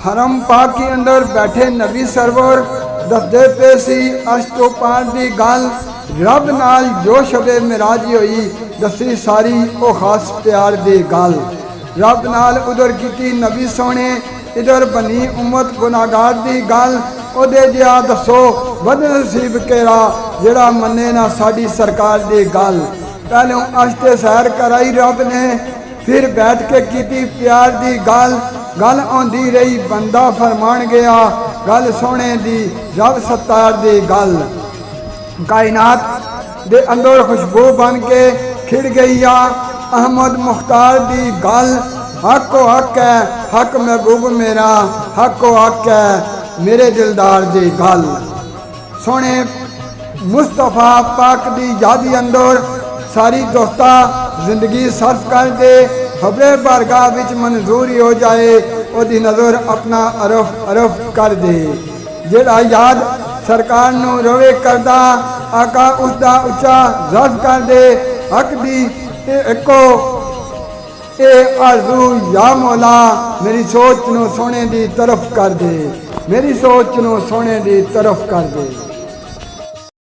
हरम पाक के अंदर बैठे नबी सरवर दसदे पे सी अष्टोपान की गल रब नाल जो शबे मिराजी हुई दसी सारी वो खास प्यार की गल रब नाल उधर की नबी सोने इधर बनी उम्मत गुनाहगार की गल ओदे जिहा दसो बदनसीब केरा जिहड़ा मन्ने ना साडी सरकार की गल। पहलों अश्ते सैर कराई रब ने फिर बैठ के की प्यार की गल गल आंदी रही बंदा फरमान गया गल सोने दी रब सत्तार दी गल कायनात दे अंदर खुशबू बन के खिड़ गई आ अहमद मुख्तार दी गल हक हक है हक महबूब मेरा हक है मेरे दिलदार दी गल सोने मुस्तफा पाक दी यादी अंदर सारी दोस्ता जिंदगी सर्फ कर दे खबरे बारगाह विच मंजूरी हो जाए ओदी नज़र अपना अरफ अरफ कर दे जेड़ा याद सरकार नू रोवे करदा आका उसदा उच्चा ज़र्फ कर दे हक दी एको ए आरज़ू या मौला मेरी सोच नू सोने दी तरफ कर दे मेरी सोच नू सोने दी तरफ कर दे।